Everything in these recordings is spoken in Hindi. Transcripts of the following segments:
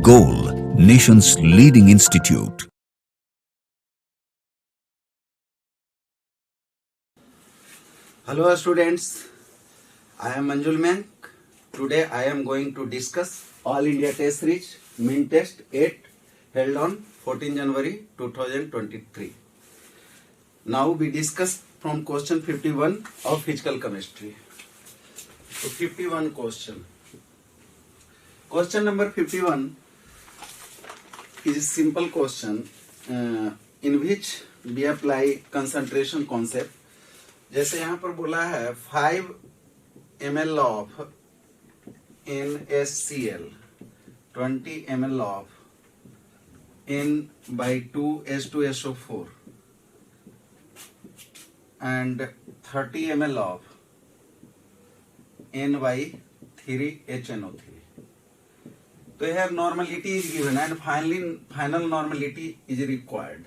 Goal, nation's leading institute. Hello students, I am Manjul Mank. Today I am going to discuss All India Test Reach Min Test 8 held on 14 January 2023. Now we discuss from question 51 of physical chemistry. So 51 question. Question number 51 is a simple question in which we apply concentration concept. जैसे यहाँ पर बोला है 5 ml of NaCl, 20 ml of N/2H2SO4 and 30 ml of N/3HNO3. तो here normality is given and final normality is required.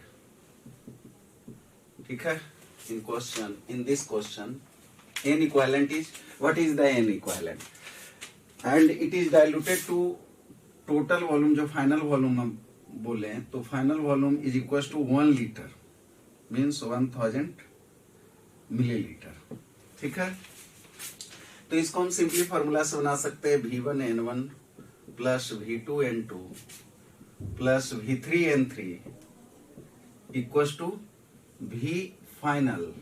ठीक है? In this question, N equivalent is, what is the N equivalent? And it is diluted to total volume, जो final volume हम बोले हैं, तो final volume is equals to 1 liter, means 1000 milliliter. ठीक है? तो इसको हम सिंपली फॉर्मूला से बना सकते हैं V1N1 plus V2N2 plus V3N3 equals to V final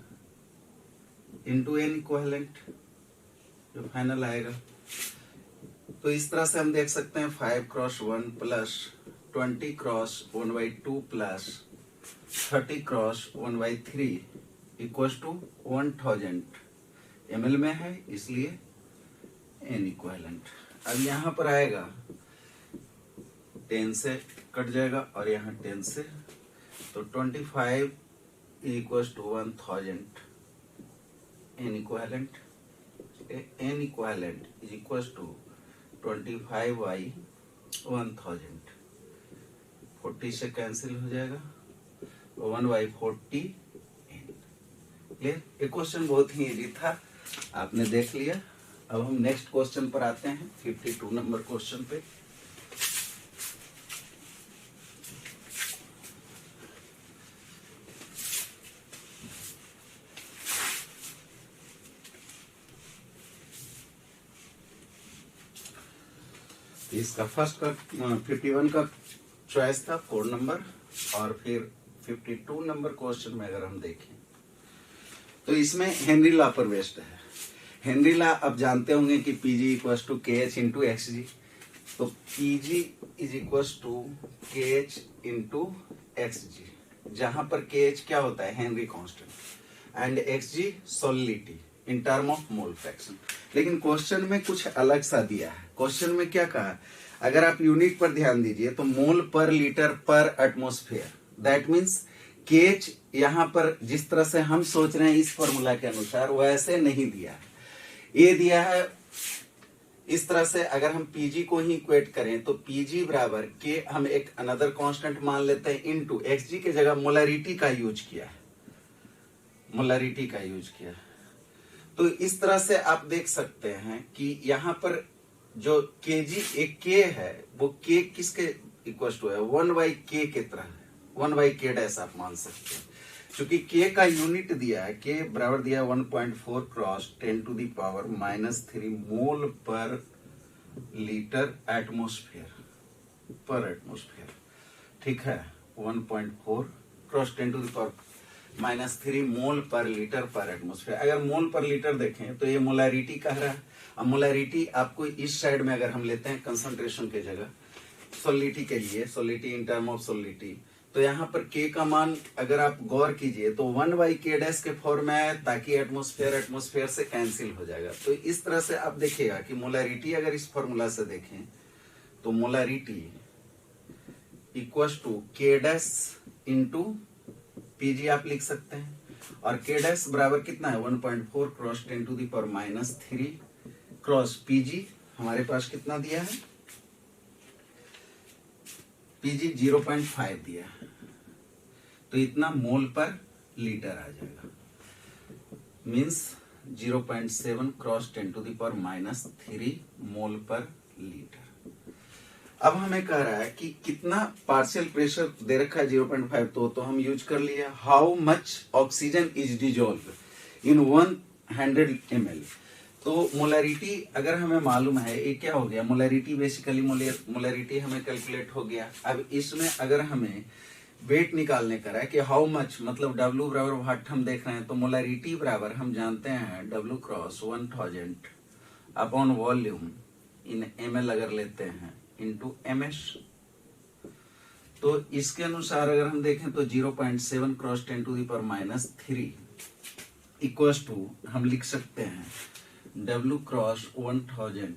into N equivalent, जो फाइनल आएगा. तो इस तरह से हम देख सकते हैं 5 cross 1 plus 20 cross 1/2 plus 30 cross 1/3 equals to 1000 ml में है, इसलिए N इक्विवेलेंट. अब यहाँ पर आएगा 10 से कट जाएगा और यहाँ 10 से, तो 25 equals to 1000 N equivalent. N equivalent is equals to 25 by 1000. 40 से कैंसिल हो जाएगा, 1/40 N. क्लियर? ये क्वेश्चन बहुत ही इजी था, आपने देख लिया. अब हम नेक्स्ट क्वेश्चन पर आते हैं, 52 नंबर क्वेश्चन पे. इसका फर्स्ट का 51 का चॉइस था कोड नंबर, और फिर 52 नंबर क्वेश्चन में अगर हम देखें तो इसमें हेनरी लॉ पर बेस्ड है. हेनरी लॉ आप जानते होंगे कि Pg equals to KH into XG. तो Pg is equals to KH into XG, जहां पर KH क्या होता है, Henry constant, and XG solidity in term of mole fraction. लेकिन क्वेश्चन में कुछ अलग सा दिया है. क्वेश्चन में क्या कहा, अगर आप यूनिट पर ध्यान दीजिए तो मोल पर लीटर पर एटमॉस्फेयर, दैट मींस KH यहां पर जिस तरह से हम सोच रहे हैं इस फॉर्मूला के अनुसार वैसे नहीं दिया है. ये दिया है इस तरह से. अगर हम Pg को ही इक्वेट करें तो Pg बराबर के हम एक अनदर कांस्टेंट मान लेते हैं इनटू XG के जगह मोलारिटी का यूज किया है, मोलारिटी का यूज किया. तो इस तरह से आप देख सकते हैं कि यहाँ पर जो Kg एक K है, वो K किसके इक्वल टू है, 1/K के तरह है, 1/K डैश आप मान सकते हैं. क्योंकि K का यूनिट दिया है, K बराबर दिया है 1.4 क्रॉस 10⁻³ मोल पर लीटर एटमॉस्फेयर, पर एटमॉस्फेयर. ठीक है, 1.4 क्रॉस 10⁻³ मोल पर लीटर पर एटमॉस्फेयर. अगर मोल पर लीटर देखें तो ये मोलारिटी कह रहा है. अब मोलारिटी आपको इस साइड में अगर हम लेते हैं कंसंट्रेशन के जगह सॉलिडिटी के लिए, solidity in term of solidity, तो यहाँ पर K का मान अगर आप गौर कीजिए तो 1/K डैश के फॉर्म में है, ताकि एटमॉस्फेयर से कैंसिल हो जाएगा. तो इस तरह से आप देखिएगा कि मोलारिटी अगर इस फॉर्मूला से देखें तो molarity equals to K dash into Pg आप लिख सकते हैं, और K डैश बराबर कितना है, 1.4 क्रॉस 10⁻³ क्रॉस Pg हमारे पास कितना दिया है, Pg 0.5 दिया है, तो इतना मोल पर लीटर आ जाएगा. मीन्स 0.7 क्रॉस 10⁻³ मोल पर लीटर. अब हमें कह रहा है कि कितना पार्शियल प्रेशर दे रखा है 0.5, तो हम यूज कर लिया how much oxygen is dissolve in 100 ml। तो मोलैरिटी अगर हमें मालूम है, ये क्या हो गया, मोलैरिटी बेसिकली मोलैरिटी हमें कैलकुलेट हो गया। अब इसमें अगर हमें वेट निकालने का है कि हाउ मच, मतलब W बराबर वाट हम देख रहे हैं, तो मोलैरिटी बराबर हम जानते हैं W क्रॉस 1000 अपॉन वॉल्यूम इन ml अगर लेते हैं इंटू MS। तो इसके अनुसार अगर हम देखें तो 0.7 क्रॉस 10⁻³ इक्वल्स टू हम लिख सकते हैं W क्रॉस 1000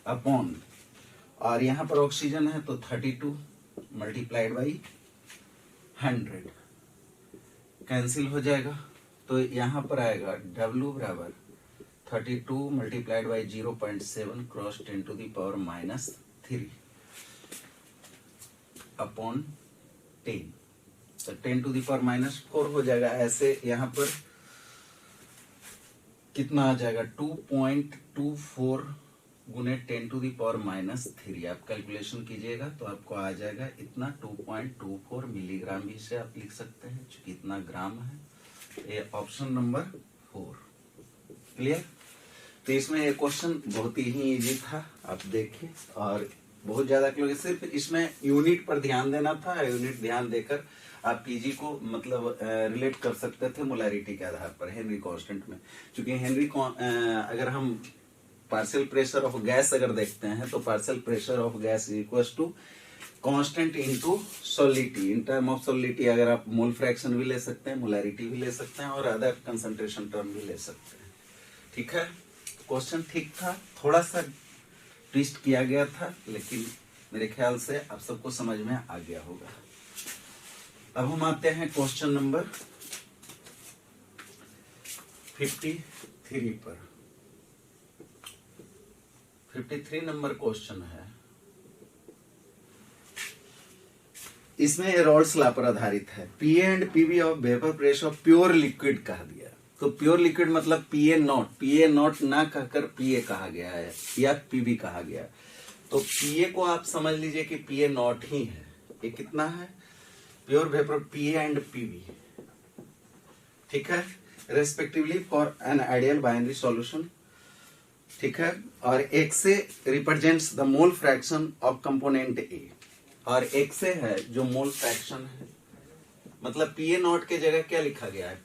अपॉन, और यहां पर ऑक्सीजन है तो 32 मल्टीप्लाइड बाई 100 कैंसिल हो जाएगा। तो यहां पर आएगा W बराबर 32 मल्टीप्लाइड बाई 0.7 क्रॉस 10⁻³ अपॉन 10, तो 10⁻⁴ हो जाएगा। ऐसे यहां पर कितना आ जाएगा 2.24 गुने 10⁻³ आप कैलकुलेशन कीजिएगा तो आपको आ जाएगा इतना 2.24 मिलीग्राम भी से आप लिख सकते हैं, चूंकि इतना ग्राम है। ये ऑप्शन नंबर 4 क्लियर। तो इसमें ये क्वेश्चन बहुत ही इजी था, आप देखिए, और बहुत ज्यादा क्लियर, सिर्फ इसमें यूनिट पर ध्यान देना था। यूनिट ध्यान देकर आप पीजी को मतलब रिलेट कर सकते थे मोलैरिटी के आधार पर हेनरी कांस्टेंट में, क्योंकि हेनरी अगर हम पार्शियल प्रेशर ऑफ गैस अगर देखते हैं तो partial pressure of gas equals to constant into solidity. In term of solidity अगर आप मोल फ्रैक्शन भी ले सकते हैं, मोलैरिटी भी ले सकते हैं, और अदर कंसंट्रेशन टर्म भी ले सकते हैं। ठीक है, क्वेश्चन ठीक था, थोड़ा सा ट्विस्ट किया गया था, लेकिन मेरे ख्याल से आप सबको समझ में आ गया होगा। अब हम आते हैं क्वेश्चन नंबर 53 पर। 53 नंबर क्वेश्चन है, इसमें रॉल्स लॉ पर आधारित है। PA and PV of vapour pressure of pure liquid कहा दिया। तो प्योर लिक्विड मतलब पीए नॉट ना कहकर पीए कहा गया है या पीवी कहा गया। तो पीए को आप समझ लीजिए कि पीए नॉट ही है। ये कितना है, pure vapour PA and PV, ठीक है, respectively for an ideal binary solution. ठीक है, और एक से represents the mole fraction of component ए, और एक से है जो मोल फ्रैक्शन है, मतलब पीए नॉट के जगह क्या लिखा गया है,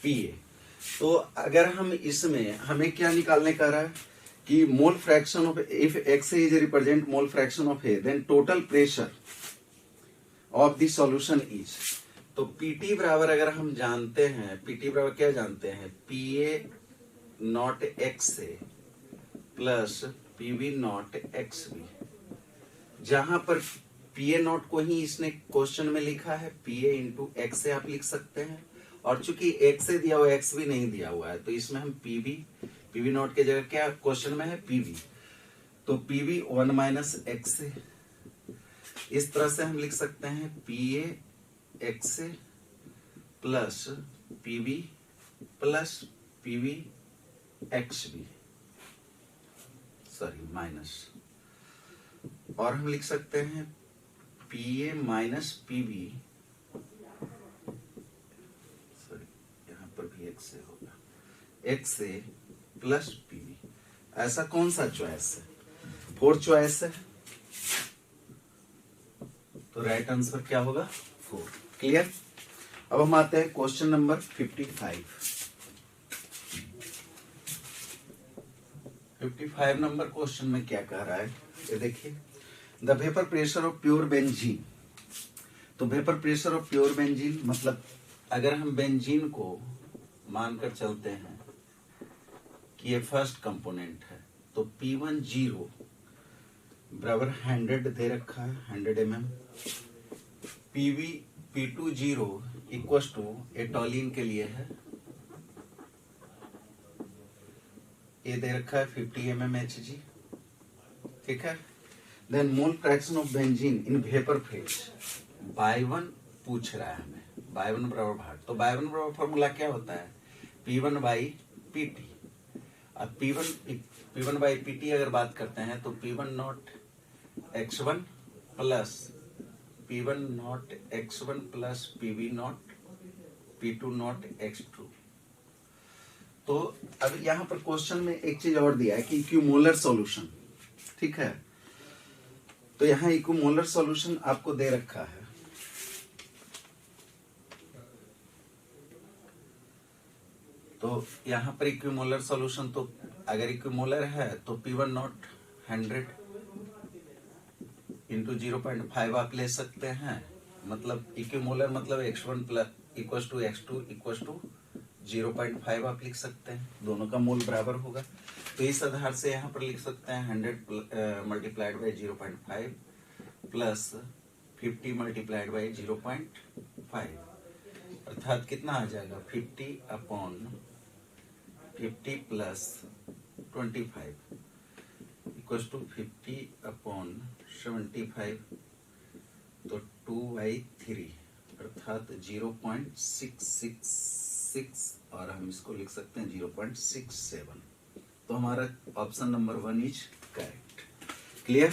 पीए। तो अगर हम इसमें हमें क्या निकालने का रहा है कि mole fraction of, if x is represent mole fraction of a, then total pressure of the solution is. तो पीटी बराबर अगर हम जानते हैं, पीटी बराबर क्या जानते हैं, पीए नॉट एक्स से plus PV not x B, जहां पर पीए नॉट को ही इसने क्वेश्चन में लिखा है पीए इंटू एक्स से आप लिख सकते हैं, और चूंकि एक्स से दिया हुआ एक्स भी नहीं दिया हुआ है तो इसमें हम पीवी नॉट के जगह क्या क्वेश्चन में है पीवी, तो पीवी 1 माइनस एक्स से, इस तरह से हम लिख सकते हैं पीए एक्स से plus PV x B, sorry minus, और हम लिख सकते हैं पीए माइनस पीवी, सॉरी यहां पर भी एक्स से होगा, एक्स से प्लस पीवी। ऐसा कौन सा चॉइस है, 4 चॉइस है, तो राइट आंसर क्या होगा 4। क्लियर। अब हम आते हैं क्वेश्चन नंबर 55। 55 नंबर क्वेश्चन में क्या कह रहा है, ये देखिए, the vapour pressure of pure benzene. तो vapour pressure of pure benzene मतलब अगर हम बेंजीन को मानकर चलते हैं कि ये फर्स्ट कंपोनेंट है, तो P10 बराबर 100 दे रखा है, 100 mm, P20 इक्वल टू एटोलिन के लिए है, ये दे रखा है 50 mm Hg, ठीक है। Then mole fraction of benzene in vapour phase, बाय1 पूछ रहा है हमें, बाय1 बराबर भाग, तो बाय1 बराबर फॉर्मूला क्या होता है, P1 बाई Pt। अब P1 बाई Pt अगर बात करते हैं तो P1 not x1 plus p1 not x1 plus pb not p2 not x2। तो अब यहां पर क्वेश्चन में एक चीज और दिया है कि इक्विमोलर सॉल्यूशन, ठीक है। तो यहां इक्विमोलर सॉल्यूशन आपको दे रखा है, तो यहां पर इक्विमोलर सॉल्यूशन, तो अगर इक्विमोलर है तो P1 नॉट 100 इंटू 0.5 आप ले सकते हैं, मतलब इक्विमोलर मतलब x1 plus equal to x2 equal to 0.5 आप लिख सकते हैं, दोनों का मूल बराबर होगा। तो इस आधार से यहाँ पर लिख सकते हैं 100 multiplied by 0.5 plus 50 multiplied by 0.5, अर्थात कितना आ जाएगा 50 upon 50 plus 25 equal to 50 upon 75, तो 2/3 अर्थात 0.666 और हम इसको लिख सकते हैं 0.67। तो हमारा option number 1 is correct. Clear?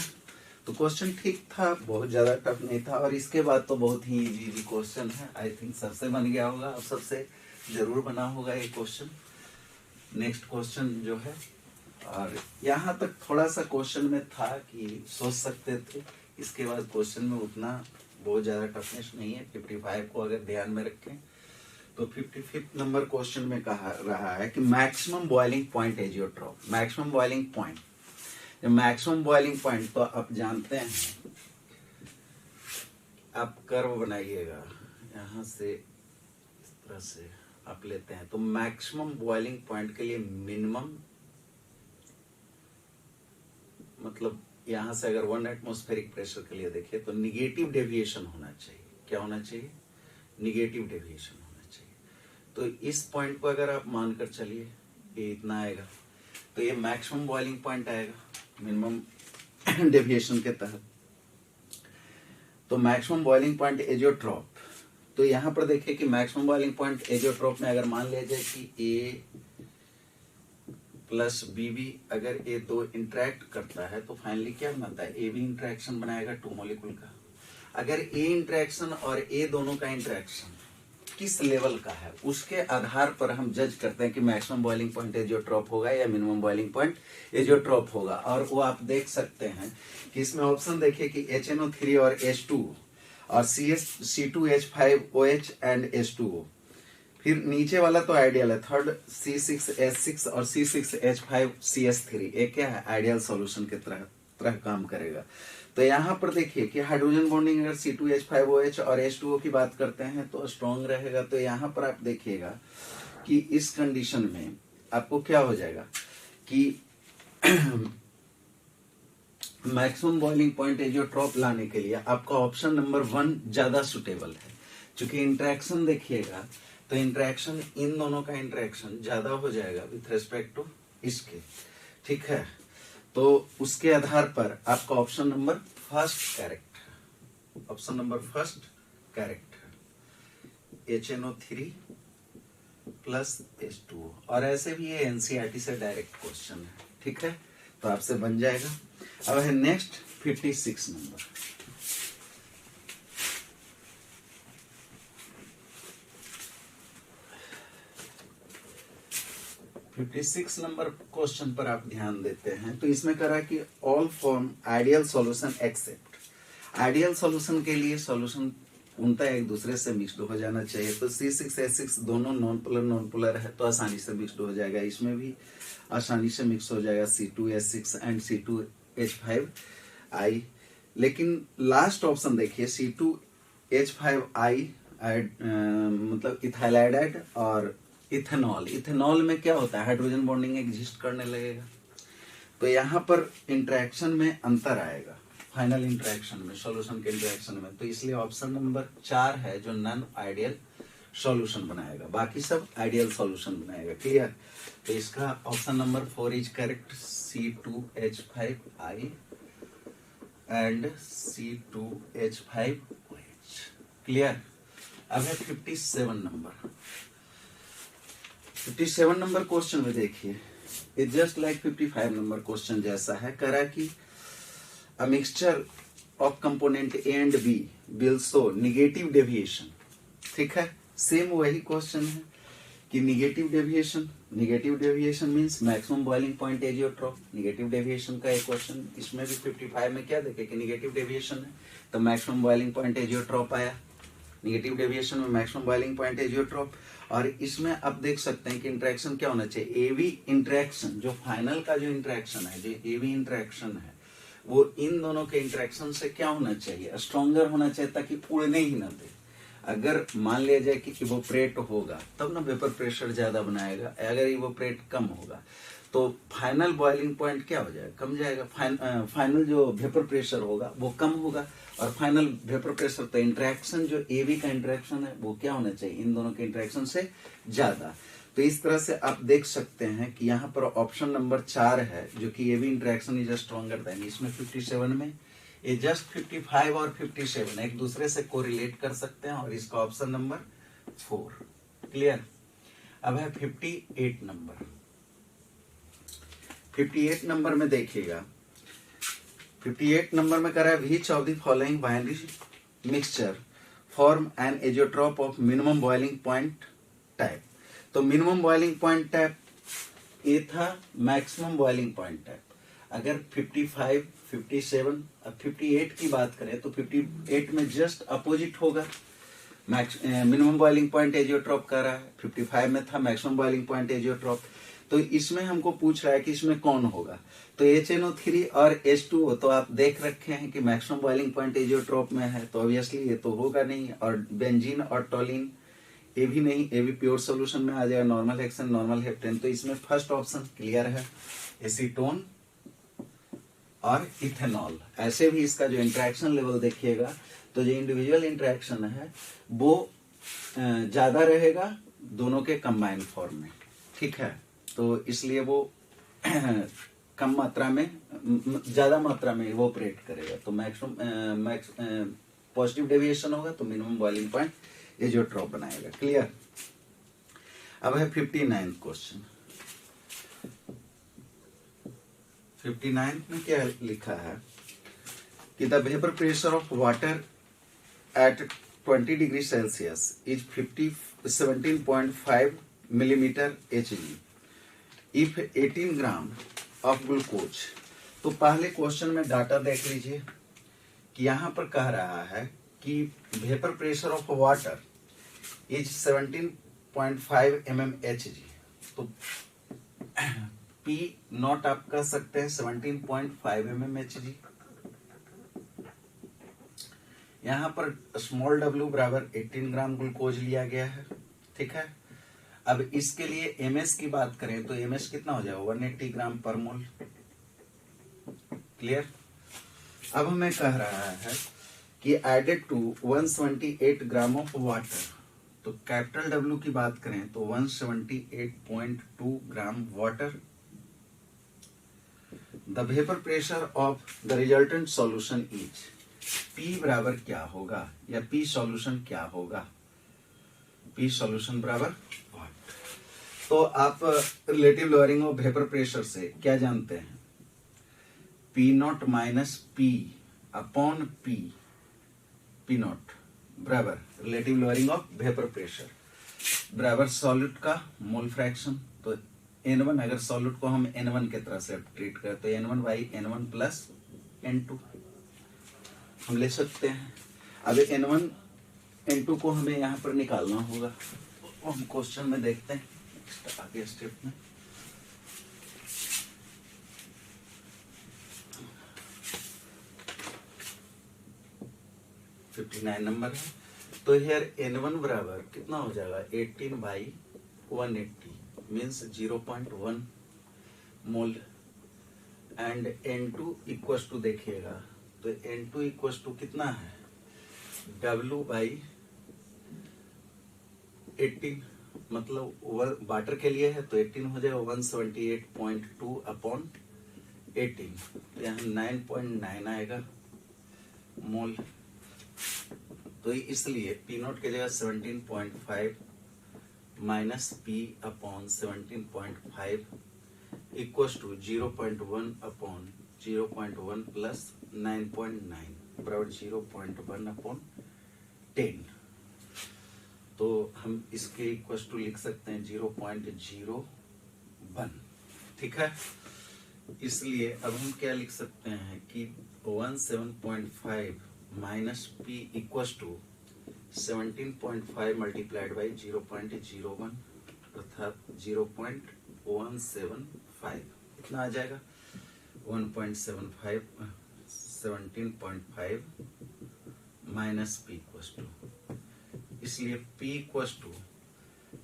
तो क्वेश्चन ठीक था, बहुत ज्यादा टफ नहीं था, और इसके बाद तो बहुत ही इजी क्वेश्चन है। आई थिंक सबसे बन गया होगा, अब सबसे जरूर बना होगा ये क्वेश्चन। नेक्स्ट क्वेश्चन जो है, और यहाँ तक थोड़ा सा क्वेश्चन में था कि सोच सकते थे, इसके बाद क्वेश्चन में उतना बहुत ज्यादा टफनेस नहीं है। 55 को अगर ध्यान में रखें तो 55 नंबर क्वेश्चन में कहा रहा है कि maximum boiling point azeotrope. Maximum boiling point, maximum boiling point तो आप जानते हैं, आप कर्व बनाइएगा यहां से, इस तरह से आप लेते हैं, तो मैक्सिमम बॉइलिंग पॉइंट के लिए मिनिमम, मतलब यहां से अगर 1 एटमॉस्फेरिक प्रेशर के लिए देखें तो निगेटिव डेविएशन होना चाहिए। क्या होना चाहिए? निगेटिव डेविएशन होना चाहिए। तो इस पॉइंट को अगर आप मानकर चलिए ये इतना आएगा, तो ये मैक्सिमम बॉइलिंग पॉइंट आएगा मिनिमम डेविएशन के तहत। तो मैक्सिमम बॉइलिंग पॉइंट एजियोट्रॉप, तो यहां पर देखिए कि मैक्सिमम बॉइलिंग पॉइंट एजियोट्रॉप में अगर मान लिया जाए कि ए प्लस बीबी अगर ये दो इंटरेक्ट करता है तो फाइनली क्या बनता है? ए भी इंटरेक्शन बनाएगा 2 मॉलिक्यूल का। अगर ए इंटरेक्शन और ए दोनों का इंटरेक्शन किस लेवल का है, उसके आधार पर हम जज करते हैं कि मैक्सिमम बॉइलिंग पॉइंट एजियोट्रॉप होगा या मिनिमम बॉइलिंग पॉइंट एजियोट्रॉप होगा। और वो आप देख सकते हैं कि इसमें ऑप्शन देखिए कि HNO3 और H2 और C2H5OH एंड H2O। फिर नीचे वाला तो आइडियल है, थर्ड C6H6 और C6H5CS3, ये क्या है? आइडियल सॉल्यूशन के तरह काम करेगा। तो यहाँ पर देखिए कि हाइड्रोजन बॉन्डिंग अगर C2H5OH और H2O की बात करते हैं तो स्ट्रॉन्ग रहेगा। तो यहाँ पर आप देखिएगा कि इस कंडीशन में आपको क्या हो जाएगा कि मैक्सिमम बॉइलिंग पॉइंट एजियोट्रॉप लाने के लिए आपका ऑप्शन नंबर 1 ज्यादा सुटेबल है। क्योंकि इंटरेक्शन देखिएगा तो इंटरेक्शन, इन दोनों का इंटरेक्शन ज्यादा हो जाएगा विथ रेस्पेक्ट टू इसके, ठीक है। तो उसके आधार पर आपका ऑप्शन नंबर 1 करेक्ट है। ऑप्शन नंबर 1 करेक्ट है, HNO3 प्लस H2O। और ऐसे भी ये NCERT से डायरेक्ट क्वेश्चन है, ठीक है, तो आपसे बन जाएगा। अब है next 56 number. Fifty number question पर आप ध्यान देते हैं तो इसमें करा कि all form ideal solution except. Ideal solution के लिए सॉल्यूशन उनका एक दूसरे से मिक्स्ड हो जाना चाहिए। तो C6H6 दोनों नॉन पोलर है तो आसानी से मिक्स्ड हो जाएगा, इसमें भी आसानी से मिक्स हो जाएगा C2H6 एंड C2H5I। लेकिन लास्ट ऑप्शन देखिए C2H5I मतलब इथाइल आयोडाइड और इथेनॉल। इथेनॉल में क्या होता है? हाइड्रोजन बॉन्डिंग एग्जिस्ट करने लगेगा। तो यहाँ पर इंटरेक्शन में अंतर आएगा, फाइनल इंटरेक्शन में, सॉल्यूशन के इंटरेक्शन में। तो इसलिए ऑप्शन नंबर 4 है जो नॉन आइडियल सॉल्यूशन बनाएगा, बाकी सब आइडियल सॉल्यूशन बनाएगा। क्लियर? तो इसका option number 4 is correct, C2H5I and C2H5OH। Clear? अब है 57 नंबर। 57 नंबर क्वेश्चन में देखिए, it just like 55 number question जैसा है। करा कि a mixture of component A and B will show negative deviation. ठीक है, सेम वही क्वेश्चन है कि negative deviation means maximum boiling point azeotrope. Negative deviation का एक क्वेश्चन इसमें भी 55 में क्या देखे कि नेगेटिव डेविएशन है तो मैक्सिमम बॉइलिंग पॉइंट एजियोट्रॉप आया। नेगेटिव डेविएशन में मैक्सिमम बॉइलिंग पॉइंट एजियोट्रॉप। और इसमें आप देख सकते हैं कि इंटरेक्शन क्या होना चाहिए, एवी इंटरेक्शन, जो फाइनल का जो इंटरेक्शन है, जो एवी इंटरेक्शन है, वो इन दोनों के इंटरेक्शन से क्या होना चाहिए, स्ट्रॉन्गर होना चाहिए ताकि उड़ने ही ना दे। अगर मान लिया जाए कि इवोपरेट होगा तब ना वेपर प्रेशर ज्यादा बनाएगा, अगर इवोपरेट कम होगा तो फाइनल बॉइलिंग पॉइंट क्या हो जाएगा, कम जाएगा। फाइनल जो वेपर प्रेशर होगा वो कम होगा और फाइनल वेपर प्रेशर, तो इंटरेक्शन जो एवी का इंटरेक्शन है वो क्या होना चाहिए, इन दोनों के इंटरेक्शन से ज्यादा। तो इस तरह से आप देख सकते हैं कि यहाँ पर ऑप्शन नंबर 4 है जो कि एवी इंटरेक्शन इज स्ट्रॉन्गर देन। इसमें 57 में ये जस्ट 55 और 57 एक दूसरे से कोरिलेट कर सकते हैं और इसका ऑप्शन नंबर 4 क्लियर। अब है 58 नंबर। 58 नंबर में देखिएगा, 58 नंबर में कह रहा है which of the following binary mixture form an azeotrope of minimum boiling point type. तो मिनिमम बॉइलिंग पॉइंट टाइप ये था, मैक्सिमम बॉइलिंग पॉइंट टाइप। अगर 55, 57 अब 58 की बात करें तो 58 में जस्ट अपोजिट होगा। मिनिमम बॉइलिंग पॉइंट एजियोट्रॉप कर रहा है, 55 में था मैक्सिमम बॉइलिंग पॉइंट एजियोट्रॉप। तो इसमें हमको पूछ रहा है कि इसमें कौन होगा, तो HNO3 और H2O तो आप देख रखे हैं कि मैक्सिमम बॉइलिंग पॉइंट एजियोट्रॉप में है, तो ऑब्वियसली ये तो होगा नहीं। और बेंजीन और टोलिन ये भी नहीं, ये भी प्योर सोल्यूशन में आ जाएगा, नॉर्मल हेक्सेन, नॉर्मल हेप्टेन। तो इसमें फर्स्ट ऑप्शन क्लियर है, एसीटोन और इथेनॉल। ऐसे भी इसका जो इंटरेक्शन लेवल देखिएगा तो जो इंडिविजुअल इंटरेक्शन है वो ज्यादा रहेगा दोनों के कंबाइंड फॉर्म में, ठीक है। तो इसलिए वो कम मात्रा में, ज्यादा मात्रा में इवोपरेट करेगा। तो मैक्सिमम पॉजिटिव डेविएशन होगा तो मिनिमम बॉइलिंग पॉइंट एजियोट्रॉप बनाएगा, क्लियर। अब है 59 क्वेश्चन। 59 में क्या लिखा है कि the vapour pressure of water at 20 degree Celsius is 17.5 millimetre Hg if 18 gram of glucose. तो पहले क्वेश्चन में डाटा देख लीजिए कि यहां पर कह रहा है कि vapour pressure of water is 17.5 mmHg। तो P नॉट आप कह सकते हैं 17.5 mmHg। यहां पर स्मॉल w बराबर 18 ग्राम ग्लूकोज लिया गया है, ठीक है। अब इसके लिए ms की बात करें तो ms कितना हो जाएगा, 180 ग्राम पर मोल, क्लियर। अब हमें कह रहा है कि added to 178 gram of water, तो कैपिटल W की बात करें तो 178.2 gram water. The vapour pressure of the resultant solution is, P बराबर क्या होगा या P सॉल्यूशन क्या होगा, P सॉल्यूशन बराबर व्हाट। तो आप relative lowering of vapour pressure से क्या जानते हैं, P naught minus P upon P, P naught बराबर relative lowering of vapour pressure बराबर सॉल्यूट का मोल फ्रैक्शन। तो N1, अगर सॉल्यूट को हम N1 के तरह से ट्रीट करें तो N1 by N1 plus N2 हम ले सकते हैं। अब N1 N2 को हमें यहाँ पर निकालना होगा, हम क्वेश्चन में देखते हैं आगे स्टेप में। $59 नंबर है। तो हियर N1 बराबर कितना हो जाएगा, 18 by 180 means 0.1 mole. And N2 equals to देखिएगा तो N2 इक्वल्स टू कितना है, W बाई 18, मतलब वाटर के लिए है तो 18 हो जाएगा 178.2 अपॉन 18, तो यहाँ 9.9 आएगा मोल। तो इसलिए P नोट की जगह 17.5 minus P upon 17.5 equals to 0.1 upon 0.1 plus 9.9 बराबर 0.1/10। तो हम इसके इक्वल टू लिख सकते हैं 0.01। ठीक है, इसलिए अब हम क्या लिख सकते हैं कि 17.5 minus P equal to 17.5 multiplied by 0.01 अर्थात 0.175। कितना आ जाएगा? 1.75 17.5 माइनस पी इक्वल टू, इसलिए P equal to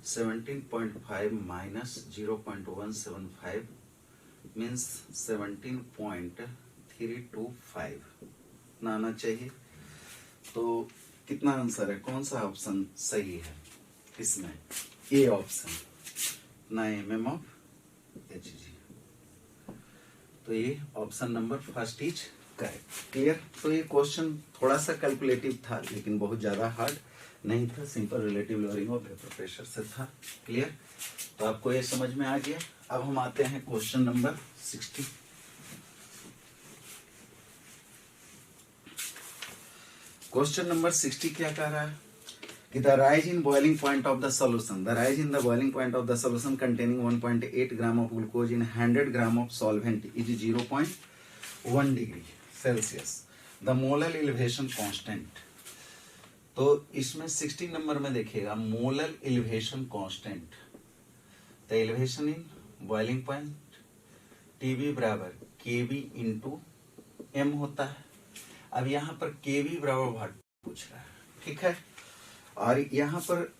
17.5 minus 0.175 means 17.325 ना आना चाहिए। तो कितना आंसर है, कौन सा ऑप्शन सही है इसमें? ए ऑप्शन, ना mm ऑफ Hg। तो ये option number first is correct. Clear? तो ये क्वेश्चन थोड़ा सा कैलकुलेटिव था लेकिन बहुत ज्यादा हार्ड नहीं था, simple relative lowering of vapour pressure से था। क्लियर? तो आपको ये समझ में आ गया। अब हम आते हैं क्वेश्चन नंबर 60। क्वेश्चन नंबर 60 क्या कह रहा है कि the rise in boiling point of the solution, the rise in the boiling point of the solution containing 1.8 gram of glucose in 100 gram of solvent is 0.1 degree Celsius, the molar elevation constant. तो इसमें 60 नंबर में देखिएगा molar elevation constant, the elevation in boiling point TB बराबर केबी इंटू एम होता है। अब यहाँ पर केबी बराबर वाट पूछ रहा है, ठीक है। और यहाँ पर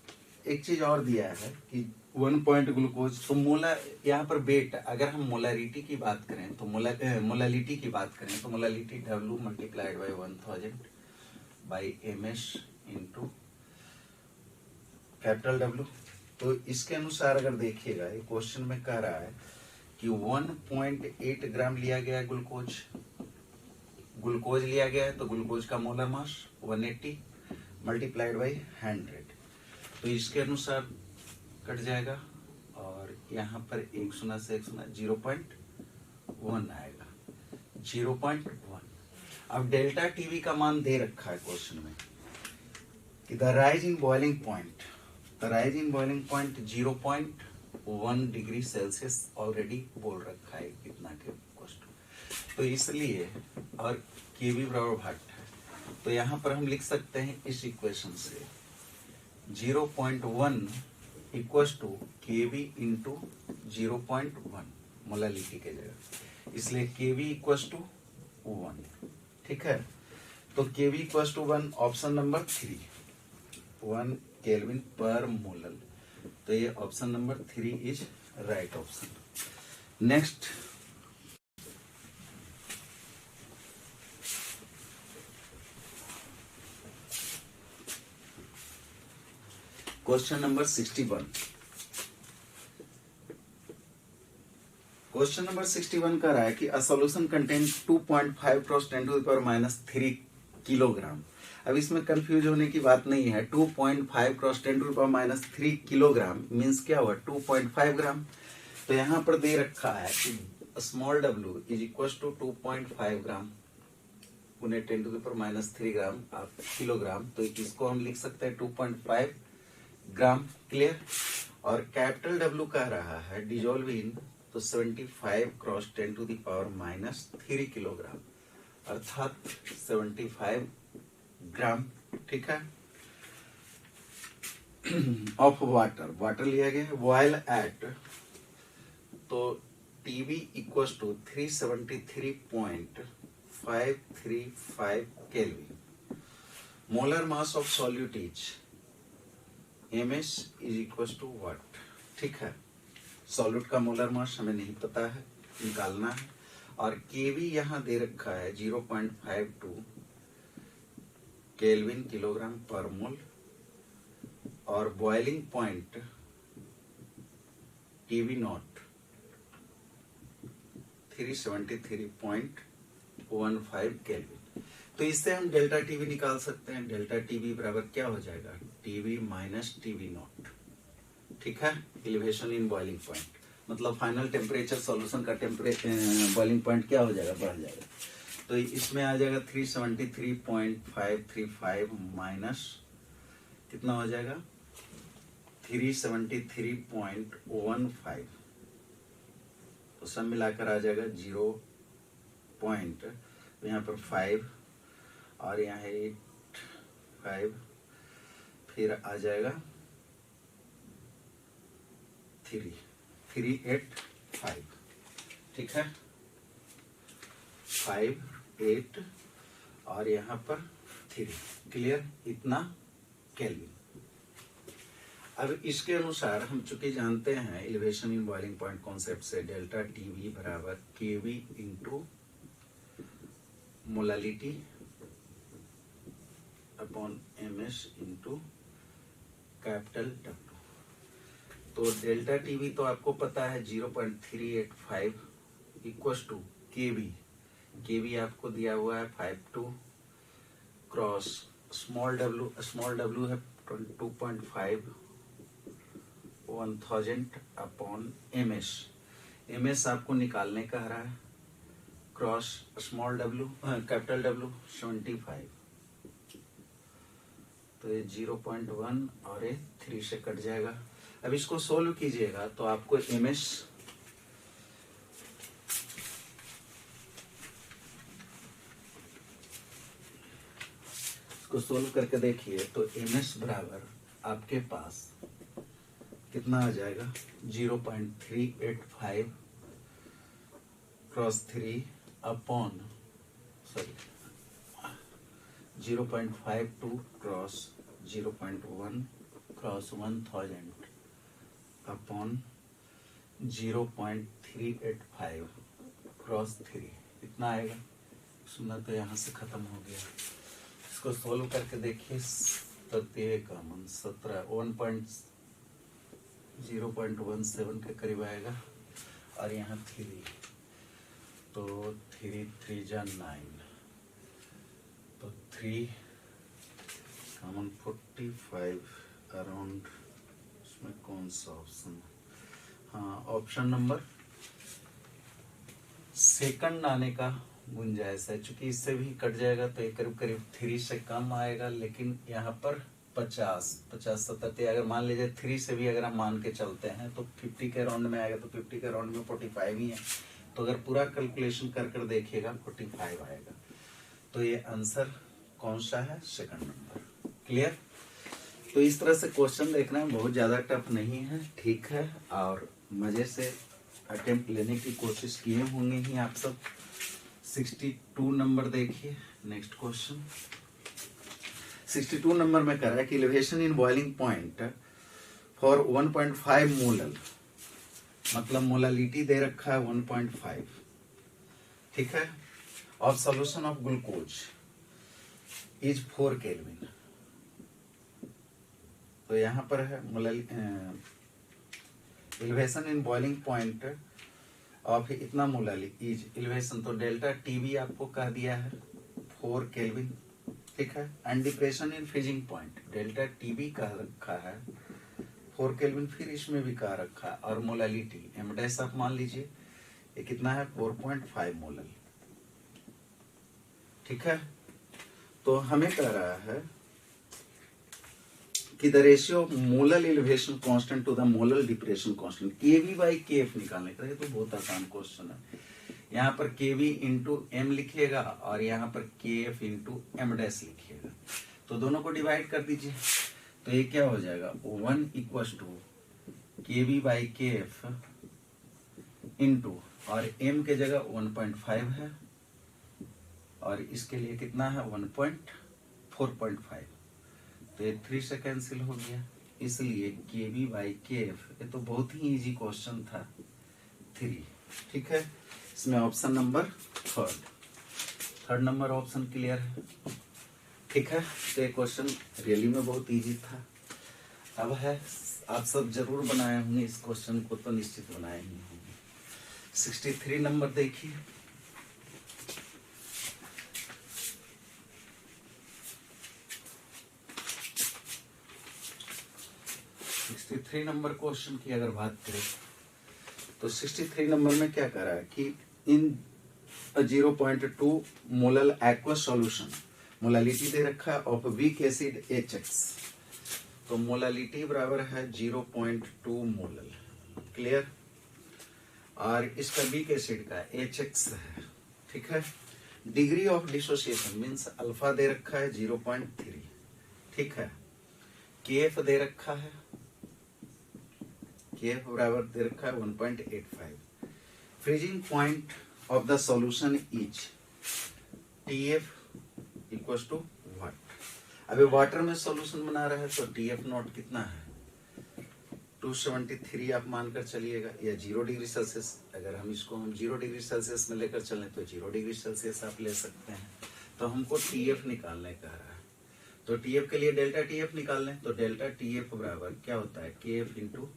एक चीज और दिया है कि 1 पॉइंट ग्लूकोज, तो मोलर यहाँ पर बेट, अगर हम मोलारिटी की बात करें तो मोलालिटी की बात करें तो molality W multiplied by 1000 by MS into capital W। तो इसके अनुसार अगर देखिएगा ये क्वेश्चन में कह रहा है कि 1.8 ग्राम लिया गया ग्लूकोज लिया गया है, तो ग्लूकोज का मोलर मास 180 मल्टीप्लाइड बाई 100। तो इसके अनुसार कट जाएगा और यहाँ पर 1 शून्य से 1 शून्य 0.1 आएगा, 0.1। अब डेल्टा टीवी का मान दे रखा है क्वेश्चन में कि the rise in boiling point, the rise in boiling point 0.1 degree Celsius already बोल रखा है कितना के क्वेश्चन, तो इसलिए और केवी बराबर भाट है, तो यहाँ पर हम लिख सकते हैं इस इक्वेशन से 0.1 equal to KV into 0.1 molality के जगह, इसलिए केवी इक्वल टू 1। ठीक है, तो KV equal to 1 option number 3, 1 kelvin पर मोलर। तो ये option number 3 is right option. Next question number 61। Question number 61 का रहा है कि a solution contain 2.5 cross 10 to the power -3 kilogram. अब इसमें कंफ्यूज होने की बात नहीं है, 2.5 cross 10 to the power -3 kilogram means क्या हुआ 2.5 ग्राम। तो यहाँ पर दे रखा है कि small w is equal to 2.5 gram उन्हें 10 to the power -3 gram kilogram, तो इसको हम लिख सकते हैं 2.5 ग्राम। क्लियर? और कैपिटल W कह रहा है डिजोल्व इन, तो 75 cross 10 to the power -3 kilogram अर्थात 75 ग्राम। ठीक है, ऑफ वाटर लिया गया है बॉयल एट, तो TB equal to 373.535 kelvin. Molar mass of solute is MS is equal to what. ठीक है, सॉल्यूट का मोलर मास हमें नहीं पता है, निकालना है। और केवी यहां दे रखा है 0.52 केल्विन किलोग्राम पर मोल, और boiling point TB not 373.15 kelvin. तो इससे हम डेल्टा टीवी निकाल सकते हैं। डेल्टा टीवी बराबर क्या हो जाएगा, टीवी माइनस टीवी नॉट। ठीक है, एलिवेशन इन बॉइलिंग पॉइंट मतलब फाइनल टेम्परेचर सॉल्यूशन का बॉइलिंग पॉइंट क्या हो जाएगा, बढ़ जाएगा। तो इसमें आ जाएगा 373.535 माइनस कितना हो जाएगा 373.15, तो सब मिलाकर आ जाएगा 0 पॉइंट, तो यहाँ पर 5 और यहाँ 8 5, फिर आ जाएगा 385, ठीक है 5 8 और यहाँ पर 3, क्लियर, इतना केल्विन। अब इसके अनुसार हम चूंकि जानते हैं elevation in boiling point concept से डेल्टा टीवी बराबर KV into molality upon MS into capital W. तो डेल्टा टीवी तो आपको पता है 0.385 इक्वल्स टू केवी, केवी आपको दिया हुआ है 52 क्रॉस स्मॉल डब्ल्यू है 2.5 1000 अपॉन एमएस, एमएस आपको निकालने का रहा है cross small W capital W 75, तो ये 0.1 और ये 3 से कट जाएगा। अब इसको सोल्व कीजिएगा तो आपको एमएस इसको सोल्व करके देखिए तो एमएस बराबर आपके पास कितना आ जाएगा 0.385 cross 3 upon 0.52 cross 0.1 cross 1000 upon 0.385 cross 3, इतना आएगा। सुना तो यहाँ से खत्म हो गया, इसको सोल्व करके देखिए 17 कॉमन 17 0.17 के करीब आएगा और यहाँ 3, तो 3 3 जा 9, तो 3 कॉमन 45 अराउंड, इसमें कौन सा ऑप्शन, हाँ ऑप्शन नंबर सेकंड आने का गुंजाइश है, चूंकि इससे भी कट जाएगा तो ये करीब करीब 3 से कम आएगा, लेकिन यहाँ पर 50 70 अगर मान लीजिए 3 से भी अगर हम मान के चलते हैं तो 50 के राउंड में आएगा, तो 50 के राउंड में 45 ही है, तो अगर पूरा कैलकुलेशन कर कर देखिएगा 45 आएगा। तो ये आंसर कौन सा है, सेकंड नंबर, क्लियर। तो इस तरह से क्वेश्चन देखना बहुत ज्यादा टफ नहीं है, ठीक है, और मजे से अटेम्प्ट लेने की कोशिश किए होंगे ही आप सब। 62 नंबर देखिए, नेक्स्ट क्वेश्चन 62 नंबर में कह रहा है कि elevation in boiling point for 1.5 molal, मतलब मोलालिटी दे रखा है 1.5, ठीक है, और solution of glucose is 4 kelvin. तो यहां पर है elevation in boiling point of इतना मोलाली इज एलिवेशन, तो डेल्टा टीवी आपको कह दिया है 4 केल्विन, ठीक है, and depression in freezing point delta TB कह रखा है 4 केल्विन, फिर इसमें भी कह रखा है, और मोलालिटी एम डैश आप मान लीजिए ये कितना है 4.5 मोलल, ठीक है। तो हमें कह रहा है कि the ratio of molal elevation constant to the molal depression constant KV by KF निकालने का, ये तो बहुत आसान क्वेश्चन है। यहाँ पर केवी इंटू एम लिखिएगा और यहाँ पर केएफ इंटू एम डैश लिखिएगा, तो दोनों को डिवाइड कर दीजिए, तो ये क्या हो जाएगा 1 equals to KV by KF into, और एम के जगह 1.5 है और इसके लिए कितना है 4.5, तो ये 3 से कैंसिल हो गया, इसलिए केवी बाई केएफ, ये तो बहुत ही इजी क्वेश्चन था 3, ठीक है। इसमें option number third number option clear है, ठीक है। तो ये क्वेश्चन रियली में बहुत इजी था। अब है आप सब जरूर बनाए होंगे इस क्वेश्चन को, तो निश्चित बनाए ही होंगे। 63 नंबर देखिए, नंबर क्वेश्चन की अगर बात करें तो 63 नंबर में क्या कह रहा है कि इन 0.2 मोलल एक्वस सॉल्यूशन, मोलालिटी दे रखा है ऑफ वीक एसिड HX, तो मोलालिटी बराबर है 0.2 मोलल, क्लियर। और इसका वीक एसिड का HX है, ठीक है। Degree of dissociation means alpha दे रखा है 0.3, ठीक है। KF दे रखा है, KF बराबर दे रखा है 1.85। Freezing point of the solution is TF equal to what. अभी वाटर में सॉल्यूशन बना रहा है तो TF नॉट कितना है 273 आप मानकर चलिएगा, या 0 डिग्री सेल्सियस। अगर हम इसको 0 डिग्री सेल्सियस में लेकर चलें तो 0 डिग्री सेल्सियस आप ले सकते हैं। तो हमको TF निकालने कह रहा है, तो TF के लिए डेल्टा TF निकाल लें, तो डेल्टा TF बराबर क्या होता है KF इंटू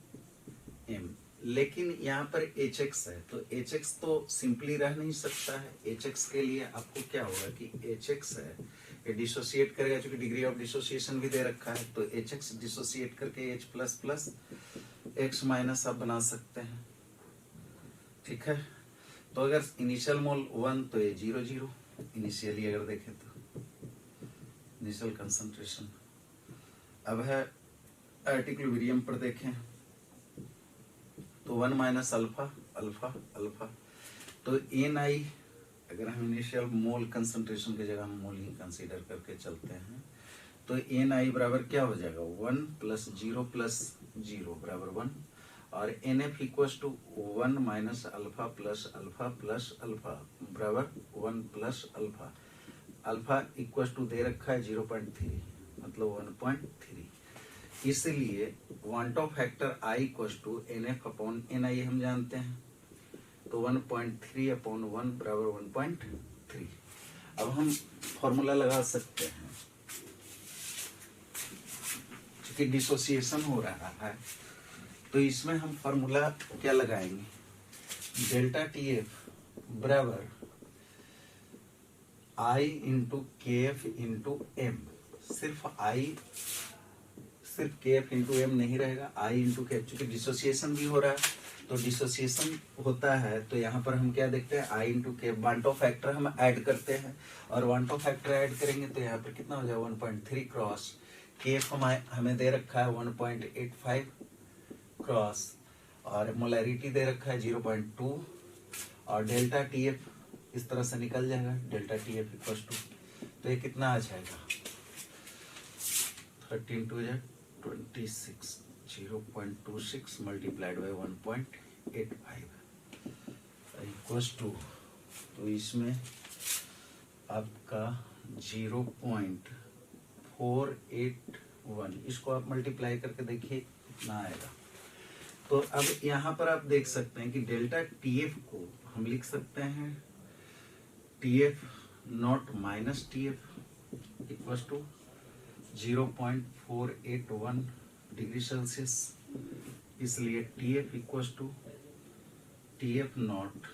M। लेकिन यहाँ पर HX है, तो HX तो सिंपली रह नहीं सकता है। HX के लिए आपको क्या होगा कि HX है ये डिसोसिएट करेगा, क्योंकि डिग्री ऑफ डिसोसिएशन भी दे रखा है, तो HX डिसोसिएट करके H plus plus X minus आप बना सकते हैं, ठीक है। तो अगर इनिशियल मोल 1 तो ये 0 0 इनिशियली अगर देखें तो इनिशियल कंसंट्रेशन। अब है इक्विलिब्रियम पर देखें तो 1 माइनस अल्फा अल्फा अल्फा, तो NI अगर हम इनिशियल मोल कंसंट्रेशन की जगह हम मोल ही कंसीडर करके चलते हैं, तो NI बराबर क्या हो जाएगा 1 प्लस 0 प्लस 0 बराबर 1, और NF equal to 1 minus alpha plus alpha बराबर 1 plus alpha. Alpha equal to दे रखा है 0.3 मतलब 1.3, इसलिए quantum factor I equal to NF upon NI हम जानते हैं, तो 1.3 अपॉन 1 बराबर 1.3। अब हम फॉर्मूला लगा सकते हैं, क्योंकि डिसोसिएशन हो रहा है तो इसमें हम फॉर्मूला क्या लगाएंगे, डेल्टा TF बराबर I into KF into M। सिर्फ KF इंटू M नहीं रहेगा, I इंटू KF, चूंकि डिसोसिएशन भी हो रहा है तो डिसोसिएशन होता है, तो यहाँ पर हम क्या देखते हैं I इंटू KF, वांटो फैक्टर हम ऐड करते हैं, और वांटो फैक्टर ऐड करेंगे तो यहाँ पर कितना हो जाएगा 1.3 क्रॉस KF हमें दे रखा है 1.85 क्रॉस, और मोलैरिटी दे रखा है 0.2, और डेल्टा TF इस तरह से निकल जाएगा, डेल्टा TF इक्वल टू, तो ये कितना आ जाएगा 13 2 26, 0.26 मल्टीप्लाइड बाई 1.85 इक्वल टू, तो इसमें आपका 0.481, इसको आप मल्टीप्लाई करके देखिए कितना आएगा। तो अब यहाँ पर आप देख सकते हैं कि डेल्टा TF को हम लिख सकते हैं TF not minus TF equal to 0.481 degree Celsius, इसलिए TF equal to TF not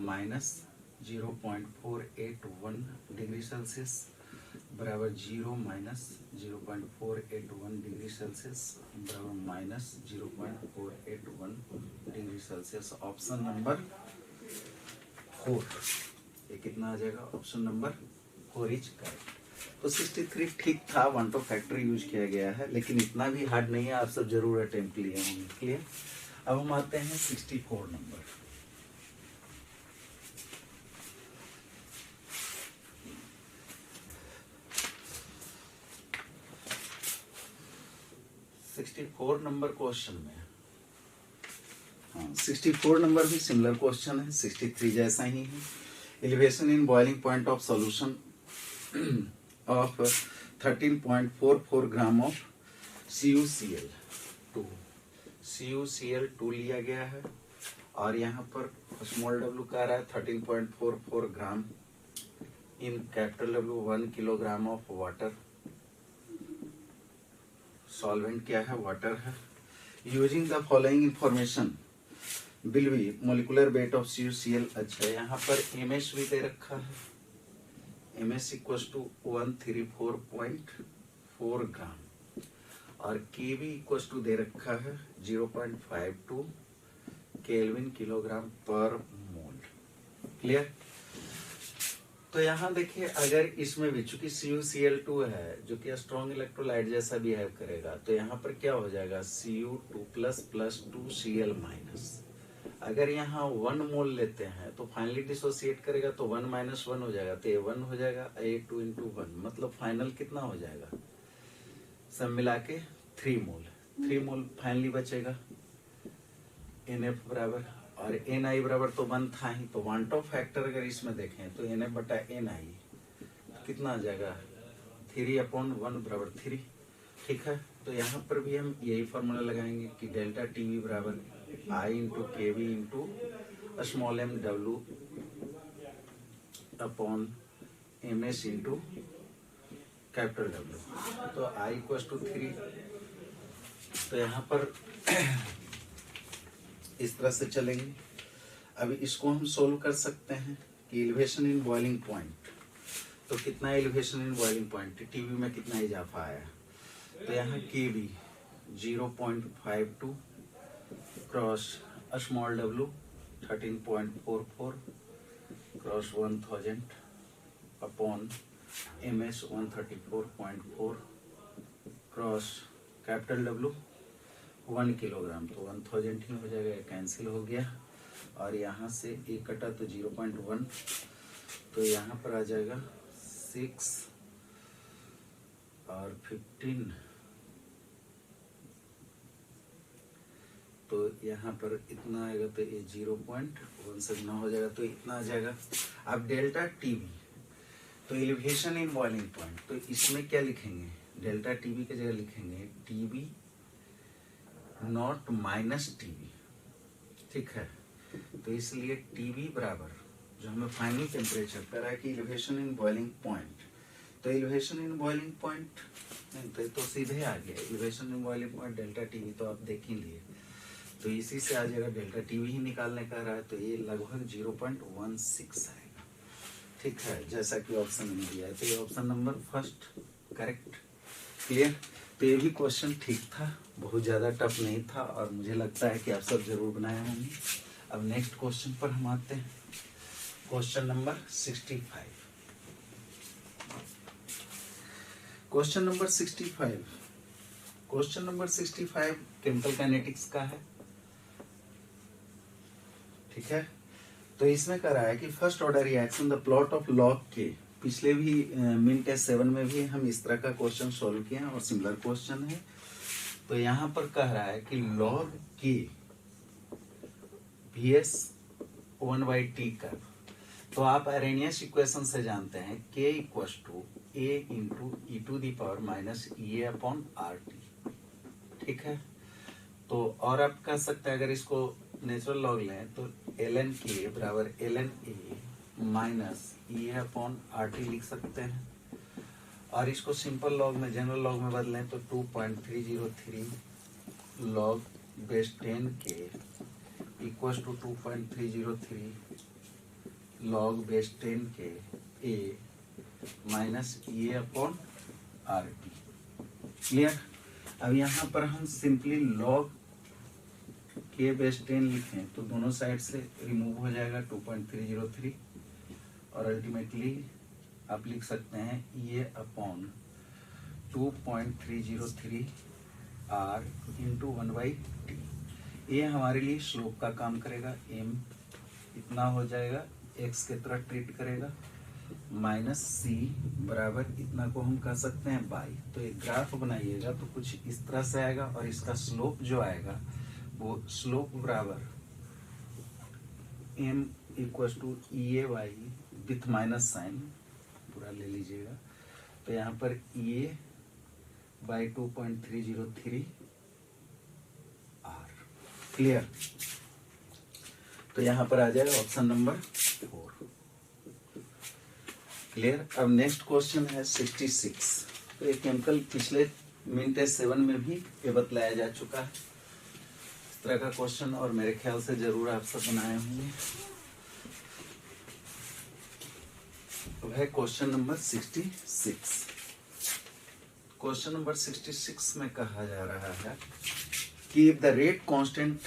minus 0.481 degree Celsius बराबर 0 माइनस 0.481 डिग्री सेल्सियस बराबर minus 0.481 degree Celsius. Option number 4 ये कितना आ जाएगा, ऑप्शन नंबर 4 इज करेक्ट। तो 63 ठीक था, वांटो फैक्टर यूज किया गया है, लेकिन इतना भी हार्ड नहीं है, आप सब जरूर अटेम्प्ट लिए होंगे, क्लियर। अब हम आते हैं 64 नंबर। नंबर क्वेश्चन में, हाँ 64 नंबर भी सिमिलर क्वेश्चन है, 63 जैसा ही है। Elevation in boiling point of solution of 13.44 gram of CuCl2 लिया गया है, और यहाँ पर स्मॉल w का रहा है 13.44 gram in capital W 1 kilogram of water. Solvent क्या है, वाटर है। Using the following information will be molecular weight of CuCl। अच्छा, यहाँ पर MS भी दे रखा है, MS इक्वल टू 134.4 ग्राम, और Kb इक्वल टू दे रखा है 0.52 केल्विन किलोग्राम पर मोल, क्लियर। तो यहाँ देखिए, अगर इसमें भी चूंकि CuCl2 है जो कि स्ट्रॉन्ग इलेक्ट्रोलाइट जैसा बिहेव करेगा, तो यहाँ पर क्या हो जाएगा, Cu2 प्लस 2Cl माइनस। अगर यहाँ 1 मोल लेते हैं तो फाइनली डिसोसिएट करेगा तो 1 माइनस 1 हो जाएगा, तो ये 1 हो जाएगा, ये 2 इंटू 1, मतलब फाइनल कितना हो जाएगा, सब मिला के 3 मोल। 3 मोल फाइनली बचेगा NF बराबर, और NI बराबर तो 1 था ही, तो वन टॉप फैक्टर अगर इसमें देखें तो NF बटा NI कितना आ जाएगा, 3/1 बराबर 3। ठीक है, तो यहाँ पर भी हम यही फॉर्मूला लगाएंगे कि डेल्टा टीवी बराबर I into K V into small m W अपॉन MS इंटू कैपिटल W। तो I इक्वल टू 3। तो यहाँ पर इस तरह से चलेंगे। अभी इसको हम सोल्व कर सकते हैं कि एलिवेशन इन बॉइलिंग पॉइंट, तो कितना elevation in boiling point, TV में कितना इजाफा आया, तो यहाँ K B 0.52 cross small w 13.44 cross 1000 upon MS 134.4 cross capital W 1 kilogram, तो 1000 ही हो जाएगा, कैंसिल हो गया, और यहाँ से एक कटा तो 0.1, तो यहाँ पर आ जाएगा 6 और 15, तो यहाँ पर इतना आएगा, तो ये 0.1 से गुना हो जाएगा, तो इतना आ जाएगा। अब डेल्टा टीवी, तो एलिवेशन इन बॉइलिंग पॉइंट, तो इसमें क्या लिखेंगे, डेल्टा टीवी की जगह लिखेंगे टीवी नॉट माइनस टीवी। ठीक है, तो इसलिए टीवी बराबर जो हमें फाइनल टेम्परेचर कर रहा है कि एलिवेशन इन बॉइलिंग पॉइंट, तो एलिवेशन इन बॉइलिंग पॉइंट तो सीधे आ गया, elevation in boiling point delta TV तो आप देख ही लिए, तो इसी से आ जाएगा, डेल्टा टीवी ही निकालने का रहा है, तो ये लगभग 0.16 आएगा। ठीक है, जैसा कि ऑप्शन में दिया है, तो ये option number first correct. Clear, तो ये भी क्वेश्चन ठीक था, बहुत ज़्यादा टफ नहीं था, और मुझे लगता है कि आप सब जरूर बनाए होंगे। अब नेक्स्ट क्वेश्चन पर हम आते हैं, question number 65। Question number 65, question number 65 chemical kinetics का है। ठीक है, तो इसमें कह रहा है कि first order reaction the plot of log के, पिछले भी मिन टेस्ट 7 में भी हम इस तरह का क्वेश्चन सॉल्व किए हैं और सिमिलर क्वेश्चन है। तो यहाँ पर कह रहा है कि लॉग के VS 1/T का, तो आप अरेनियस इक्वेशन से जानते हैं K equal to A into e to the power minus EA upon RT। ठीक है, तो और आप कह सकते हैं अगर इसको नेचुरल लॉग लें तो ln K बराबर ln A minus EA upon RT लिख सकते हैं, और इसको सिंपल लॉग में, जनरल लॉग में बदलें तो 2.303 log base 10 K equal to 2.303 log base 10 K A minus EA upon RT। Clear, अब यहाँ पर हम सिंपली लॉग K बेस 10 लिखें तो दोनों साइड से रिमूव हो जाएगा 2.303, और अल्टीमेटली आप लिख सकते हैं EA upon 2.303 R into 1/T। ये हमारे लिए स्लोप का काम करेगा, m इतना हो जाएगा, x के तरह ट्रीट करेगा, माइनस C बराबर इतना को हम कह सकते हैं बाई। तो एक ग्राफ बनाइएगा तो कुछ इस तरह से आएगा, और इसका स्लोप जो आएगा वो स्लोप बराबर m equal to EA by with minus sign पूरा ले लीजिएगा, तो यहाँ पर EA बाई 2.303 R। क्लियर, तो यहाँ पर आ जाएगा ऑप्शन नंबर 4। क्लियर, अब नेक्स्ट क्वेश्चन है 66। तो ये केमिकल पिछले मिन टेस्ट 7 में भी ये बतलाया जा चुका है इस तरह का क्वेश्चन, और मेरे ख्याल से जरूर आप सब बनाए होंगे। तो है क्वेश्चन नंबर 66। क्वेश्चन नंबर 66 में कहा जा रहा है कि if the rate constant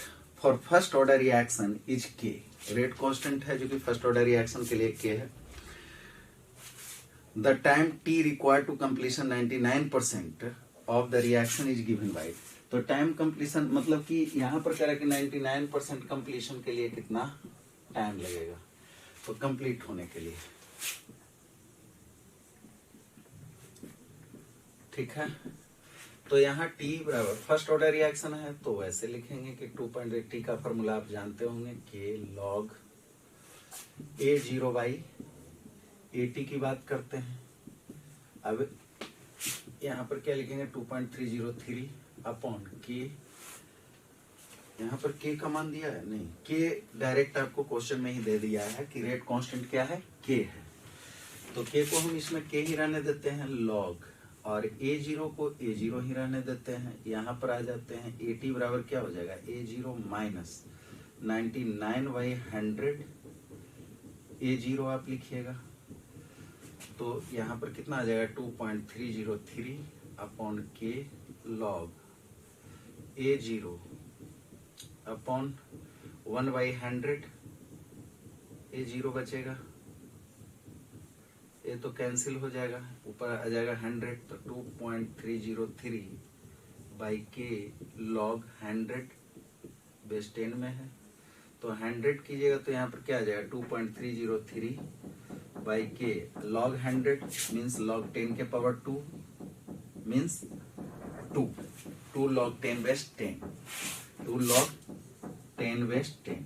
for first order reaction is K, rate constant है जो कि फर्स्ट ऑर्डर रिएक्शन के लिए K है, the time T required to completion 99% of the reaction is given by. तो टाइम कंप्लीशन मतलब कि यहाँ पर कह रहा है कि 99% कंप्लीशन के लिए कितना टाइम लगेगा, तो कंप्लीट होने के लिए, ठीक है। तो यहाँ T बराबर फर्स्ट ऑर्डर रिएक्शन है तो वैसे लिखेंगे कि 2.8 T का फॉर्मूला आप जानते होंगे, के लॉग A0 बाई AT की बात करते हैं। अब यहाँ पर क्या लिखेंगे 2.303 अपॉन के, यहाँ पर के का मान दिया है नहीं, के डायरेक्ट आपको क्वेश्चन में ही दे दिया है कि रेट कांस्टेंट क्या है, के है, तो के को हम इसमें के ही रहने देते हैं लॉग, और A0 को A0 ही रहने देते हैं। यहाँ पर आ जाते हैं AT बराबर क्या हो जाएगा, A0 माइनस 99/100 A0 आप लिखिएगा, तो यहाँ पर कितना आ जाएगा 2.303 अपॉन के लॉग A0 अपॉन 1/100 A0 बचेगा, ये तो कैंसिल हो जाएगा, ऊपर आ जाएगा 100, तो 2.303 बाई के लॉग 100 बेस 10 में है, तो 100 कीजिएगा तो यहाँ पर क्या आ जाएगा 2.303 बाई के लॉग 100 मीन्स लॉग 10 के power 2 means 2 log 10 base 10, 2 log 10 base 10,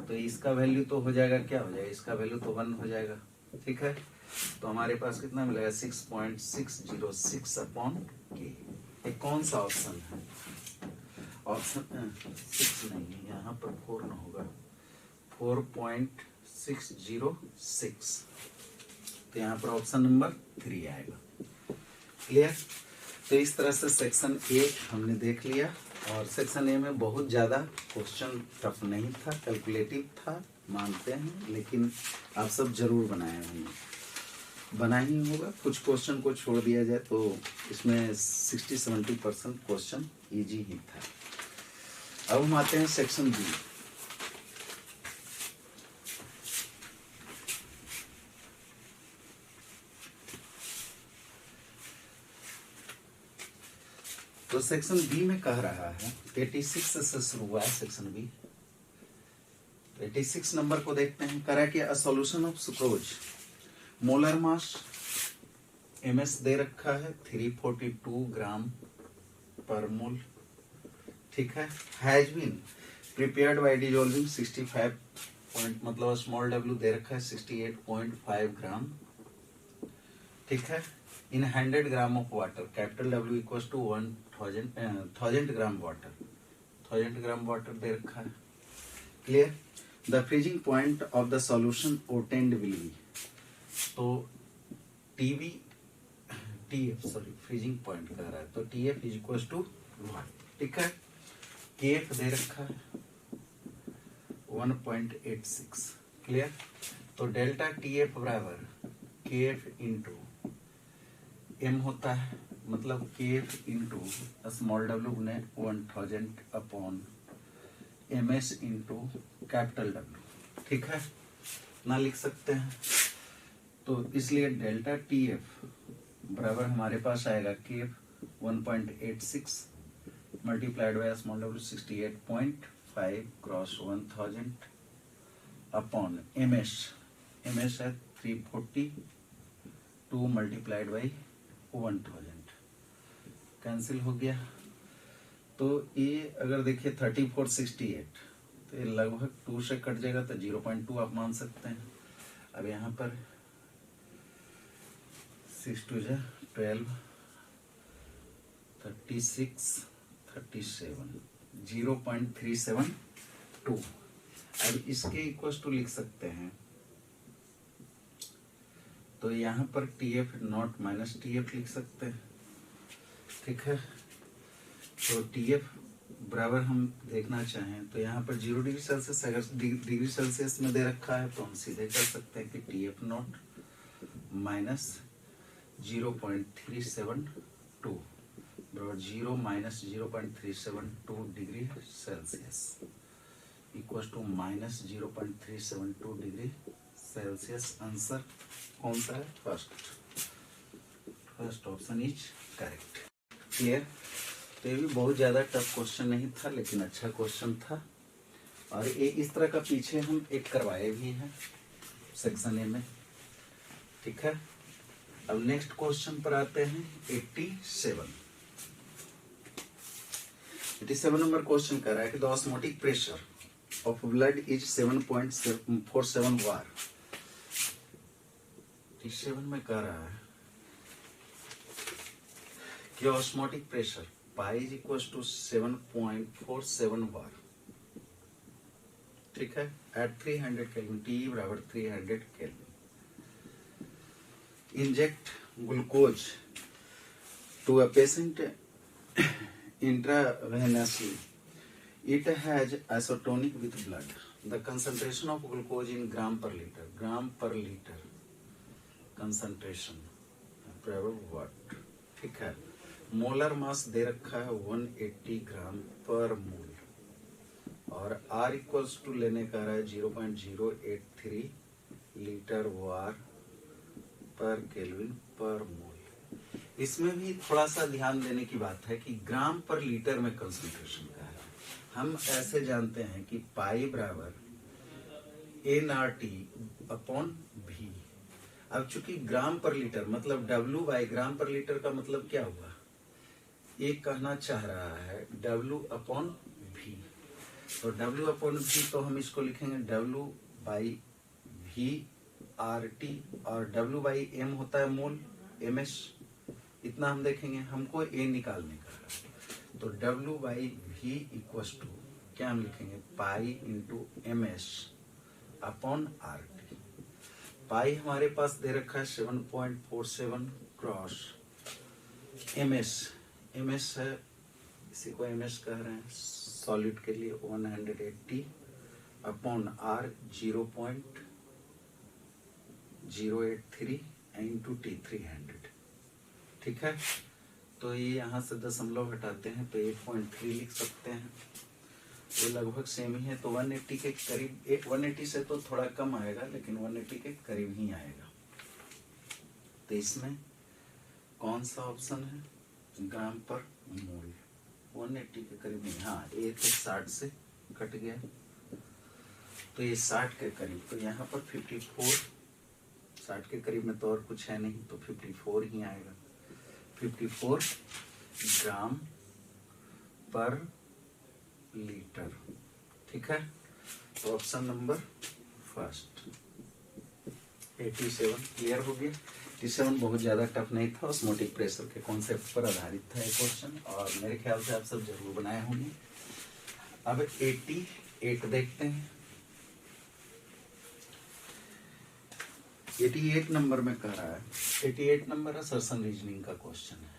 तो इसका वैल्यू तो हो जाएगा, क्या हो जाएगा, इसका वैल्यू तो 1 हो जाएगा, ठीक है। तो हमारे पास कितना मिलेगा 6.606 अपॉन के। ये कौन सा ऑप्शन है, ऑप्शन 6 नहीं है, यहाँ पर 4 ना होगा, 4.606, तो यहाँ पर ऑप्शन नंबर 3 आएगा। क्लियर। तो इस तरह से सेक्शन ए हमने देख लिया, और सेक्शन ए में बहुत ज्यादा क्वेश्चन टफ नहीं था, कैलकुलेटिव था मानते हैं, लेकिन आप सब जरूर बनाए होंगे, बना ही होगा। कुछ क्वेश्चन को छोड़ दिया जाए तो इसमें 60-70% क्वेश्चन इजी ही था। अब हम आते हैं सेक्शन बी। तो सेक्शन बी में कह रहा है 86 से शुरू हुआ है सेक्शन बी। 86 नंबर को देखते हैं। कह रहा है कि a solution of sucrose, molar mass MS दे रखा है 342 ग्राम पर मोल, ठीक है। Has been prepared by dissolving 65 point, मतलब स्मॉल w दे रखा है 68.5 ग्राम, ठीक है, in 100 gram of water, capital W equals to 1000 gram water, 1000 gram water दे रखा है। Clear. The freezing point of the solution obtained will be, तो TF सॉरी फ्रीजिंग पॉइंट कह रहा है, तो TF इज इक्वल टू 1, ठीक है। KF दे रखा है 1.86। क्लियर। तो डेल्टा TF बराबर KF इंटू M होता है, मतलब KF इंटू स्मॉल w गुने 1000 upon MS into capital W, ठीक है ना, लिख सकते हैं। तो इसलिए डेल्टा TF बराबर हमारे पास आएगा KF 1.86 multiplied by small w 68.5 cross 1000 upon MS है 342 मल्टीप्लाइड बाई 1000, कैंसिल हो गया। तो ये अगर देखिए 3468, तो ये लगभग 2 से कट जाएगा, तो 0.2 आप मान सकते हैं। अब यहाँ पर 6 2 जा 12, 36 37, 0.372। अब इसके इक्वल टू लिख सकते हैं, तो यहाँ पर TF नॉट माइनस TF लिख सकते हैं, ठीक है। तो TF बराबर हम देखना चाहें तो यहाँ पर 0 डिग्री सेल्सियस, अगर डिग्री सेल्सियस में दे रखा है तो हम सीधे कर सकते हैं कि TF नॉट माइनस 0.372 बराबर 0 minus 0.372 degree Celsius equal to minus 0.372 degree Celsius. Answer कौन सा है, first. First option is correct. Clear. तो ये भी बहुत ज्यादा टफ क्वेश्चन नहीं था, लेकिन अच्छा क्वेश्चन था। और ये इस तरह का पीछे हम एक करवाए भी हैं सेक्शन ए में। ठीक है। अब नेक्स्ट क्वेश्चन पर आते हैं 87 नंबर क्वेश्चन कर रहा है कि the osmotic pressure of blood is 7.47 bar. 87 में कह रहा है कि osmotic pressure pi is equal to 7.47 bar. ठीक है। एट 300 केल्विन, टी बराबर 300 kelvin. Inject glucose to a patient intravenously. It has isotonic with blood. The concentration of glucose in gram per liter. Gram per liter concentration. what? ठीक है। मोलर मास दे रखा है 180 ग्राम पर मोल, और R इक्वल्स टू लेने का रहा है 0.083 लीटर वार पर केल्विन पर मोल। इसमें भी थोड़ा सा ध्यान देने की बात है कि ग्राम पर लीटर में कंसंट्रेशन का है। हम ऐसे जानते हैं कि पाई बराबर nRT अपॉन V। अब चूंकि ग्राम पर लीटर मतलब W बाई ग्राम पर लीटर का मतलब क्या हुआ, ये कहना चाह रहा है W अपॉन V। तो W अपॉन V तो हम इसको लिखेंगे W बाई V RT, और W बाई M होता है मोल MS। इतना हम देखेंगे, हमको A निकालने का है। तो W by V equals to क्या हम लिखेंगे, pi into MS upon RT। Pi हमारे पास दे रखा है 7.47 क्रॉस MS है, इसी को MS कह रहे हैं, सॉलिड के लिए 180 अपॉन R 0.083 इंटू T 300। ठीक है। तो ये यहाँ से दशमलव हटाते हैं तो 8.3 लिख सकते हैं। ये लगभग सेम ही है, तो 180 के करीब, 180 से तो थोड़ा कम आएगा, लेकिन 180 के करीब ही आएगा। तो इसमें कौन सा ऑप्शन है, ग्राम पर मोल 180 के करीब नहीं। हाँ, ये तो 60 से कट गया, तो ये 60 के करीब। तो यहाँ पर 54, 60 के करीब में तो और कुछ है नहीं, तो 54 ही आएगा। 54 ग्राम पर लीटर। ठीक है। तो ऑप्शन नंबर फर्स्ट 87 क्लियर हो गया। 87 बहुत ज्यादा टफ नहीं था, ऑस्मोटिक प्रेशर के कॉन्सेप्ट पर आधारित था ये क्वेश्चन, और मेरे ख्याल से आप सब जरूर बनाए होंगे। अब 88 देखते हैं। 88 नंबर में कह रहा है, 88 नंबर असर्शन रीजनिंग का क्वेश्चन है।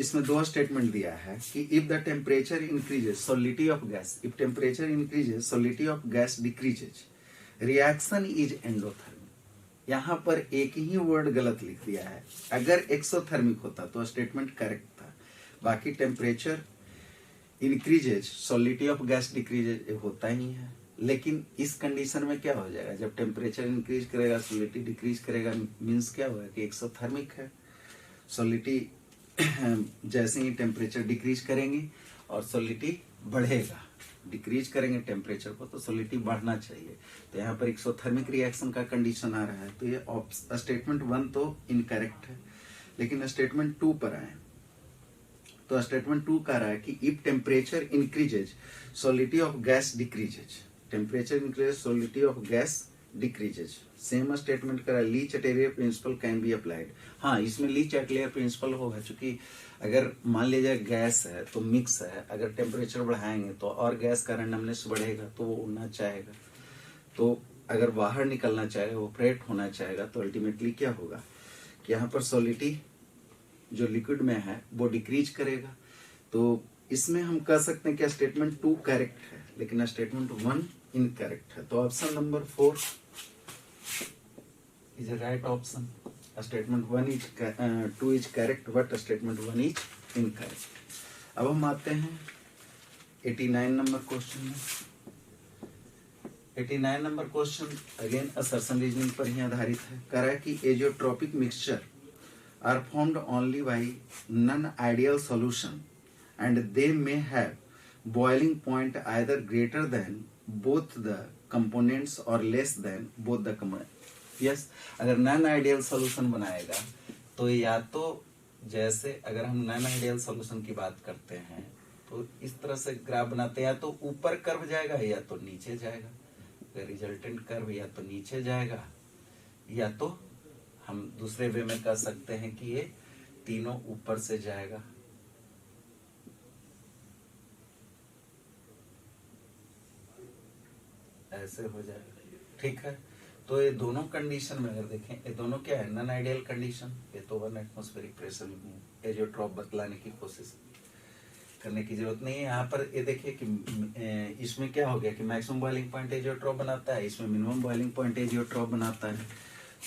इसमें दो स्टेटमेंट दिया है कि if the temperature increases solidity of gas, if temperature increases solidity of gas decreases, reaction is endothermic. यहाँ पर एक ही वर्ड गलत लिख दिया है। अगर एक्सोथर्मिक होता तो स्टेटमेंट करेक्ट था। बाकी temperature increases solidity of gas decreases होता ही है, लेकिन इस कंडीशन में क्या हो जाएगा, जब टेम्परेचर इंक्रीज करेगा सॉलिडिटी डिक्रीज करेगा, मींस क्या होगा कि एक्सोथर्मिक है। सॉलिडिटी जैसे ही टेम्परेचर डिक्रीज करेंगे और सॉलिडिटी बढ़ेगा, डिक्रीज करेंगे टेम्परेचर को तो सॉलिडिटी बढ़ना चाहिए। तो यहाँ पर एक्सोथर्मिक रिएक्शन का कंडीशन आ रहा है। तो ये स्टेटमेंट 1 तो इनकरेक्ट है, लेकिन स्टेटमेंट 2 पर आए तो स्टेटमेंट 2 कह रहा है कि if temperature increases solidity of gas decreases, temperature increases solidity of gas decreases. Same statement करा, ली चटेरियर प्रिंसिपल कैन बी अप्लाइड। हाँ, इसमें ली चटेरियर प्रिंसिपल होगा, क्योंकि अगर मान लीजिए गैस है तो मिक्स है, अगर टेम्परेचर बढ़ाएंगे तो और गैस का रैंडमनेस बढ़ेगा, तो वो उड़ना चाहेगा। तो अगर बाहर निकलना चाहे, ऑपरेट होना चाहेगा, तो अल्टीमेटली क्या होगा कि यहाँ पर सॉलिडिटी जो लिक्विड में है वो डिक्रीज करेगा। तो इसमें हम कह सकते हैं कि स्टेटमेंट 2 करेक्ट है, लेकिन स्टेटमेंट 1 इनकरेक्ट है। तो option number 4 is a right option. Statement 1 is 2 is correct, but statement 1 is incorrect. अब हम आते हैं 89 नंबर क्वेश्चन में। 89 number question again assertion reasoning पर ही आधारित है। कह रहा है कि एजियोट्रोपिक mixture are formed only by non-ideal solution and they may have boiling point either greater than both the components or less than both the components. Yes, अगर नॉन आइडियल सॉल्यूशन बनाएगा तो या तो जैसे अगर हम नॉन आइडियल सॉल्यूशन की बात करते हैं तो इस तरह से ग्राफ बनाते हैं, या तो ऊपर कर्व जाएगा या तो नीचे जाएगा। अगर रिजल्टेंट कर्व या तो नीचे जाएगा या तो हम दूसरे वे में कह सकते हैं कि ये तीनों ऊपर से जाएगा। ऐसे हो जाएगा, ठीक है। तो ये दोनों कंडीशन में अगर देखें, ये दोनों क्या है, नॉन आइडियल कंडीशन। ये तो 1 एटमॉस्फेरिक प्रेशर में एजियोट्रॉप बतलाने की कोशिश करने की जरूरत नहीं है। यहाँ पर ये देखिए कि इसमें क्या हो गया कि मैक्सिमम बॉइलिंग पॉइंट एजियोट्रॉप बनाता है, इसमें मिनिमम बॉइलिंग पॉइंट एजियोट्रॉप बनाता है।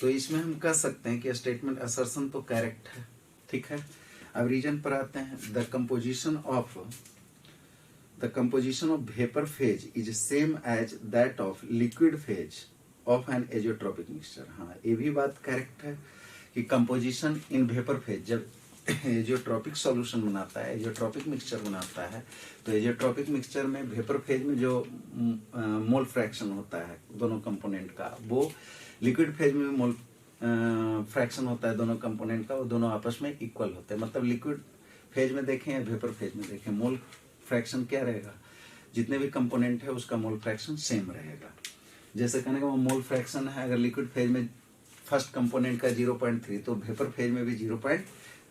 तो इसमें हम कह सकते हैं कि स्टेटमेंट असर्शन तो करेक्ट है, ठीक है। अब रीजन पर आते हैं। The composition of vapour phase is same as that of liquid phase of an azeotropic mixture. हाँ, ये भी बात करेक्ट है कि कंपोजिशन इन वेपर फेज, जब एजियोट्रॉपिक सॉल्यूशन बनाता है, एजियोट्रॉपिक मिक्सचर बनाता है, तो एजियोट्रॉपिक मिक्सचर में वेपर फेज में जो मोल फ्रैक्शन होता है दोनों कंपोनेंट का, वो लिक्विड फेज में मोल फ्रैक्शन होता है दोनों कंपोनेंट का, वो दोनों आपस में इक्वल होते हैं। मतलब लिक्विड फेज में देखें या वेपर फेज में देखें, मोल फ्रैक्शन क्या रहेगा, जितने भी कंपोनेंट है उसका मोल फ्रैक्शन सेम रहेगा। जैसे कहने का मोल फ्रैक्शन है, अगर लिक्विड फेज में फर्स्ट कंपोनेंट का 0.3 तो वेपर फेज में भी 0.3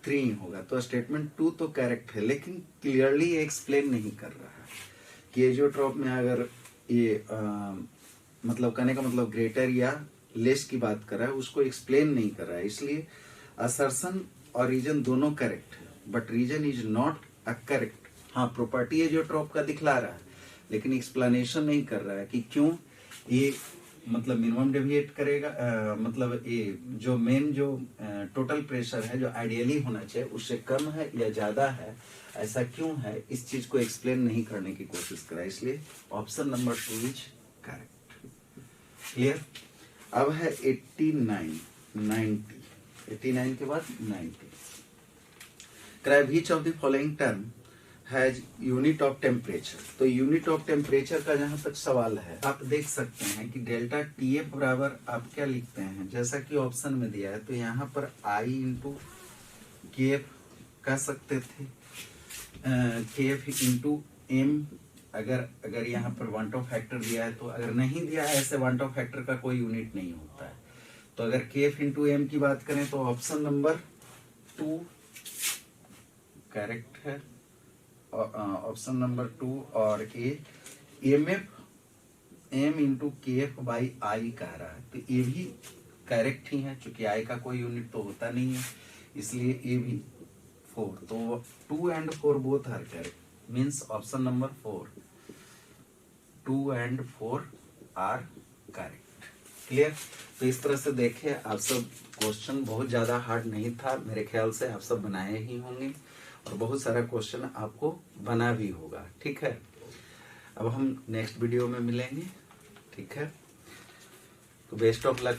ही होगा। तो स्टेटमेंट 2 तो करेक्ट है, लेकिन क्लियरली एक्सप्लेन नहीं कर रहा है कि एजियोट्रॉप में अगर ये मतलब कहने का मतलब ग्रेटर या लेस की बात कर रहा है, उसको एक्सप्लेन नहीं कर रहा है। इसलिए असर्शन और रीजन दोनों करेक्ट है, but reason is not a correct. हाँ, प्रॉपर्टी एजियोट्रॉप का दिखला रहा है, लेकिन एक्सप्लेनेशन नहीं कर रहा है कि क्यों ये मतलब मिनिमम डेविएट करेगा। मतलब ये जो मेन जो टोटल प्रेशर है जो आइडियली होना चाहिए उससे कम है या ज्यादा है, ऐसा क्यों है, इस चीज को एक्सप्लेन नहीं करने की कोशिश करा। इसलिए option number 2 is correct. Clear. अब है 89, 90, 89 के बाद 90। Cribb which of the following term has unit of temperature. तो यूनिट ऑफ टेम्परेचर का जहां तक सवाल है, आप देख सकते हैं कि डेल्टा TF बराबर आप क्या लिखते हैं, जैसा कि ऑप्शन में दिया है, तो यहाँ पर I इंटू KF कह सकते थे, KF इंटू M। अगर यहाँ पर वांट ऑफ फैक्टर दिया है, तो अगर नहीं दिया है ऐसे वांट ऑफ फैक्टर का कोई यूनिट नहीं होता है। तो अगर KF इंटू M की बात करें तो ऑप्शन नंबर 2 करेक्ट है, ऑप्शन नंबर 2। और ए M into KF by I कह रहा है, तो ये भी करेक्ट ही है, चूंकि I का कोई यूनिट तो होता नहीं है, इसलिए ये भी 4। तो 2 and 4 both are correct, means option number 4, 2 and 4 are correct. Clear. तो इस तरह से देखें आप सब, क्वेश्चन बहुत ज्यादा हार्ड नहीं था, मेरे ख्याल से आप सब बनाए ही होंगे और बहुत सारा क्वेश्चन आपको बना भी होगा, ठीक है। अब हम नेक्स्ट वीडियो में मिलेंगे, ठीक है। तो बेस्ट ऑफ लक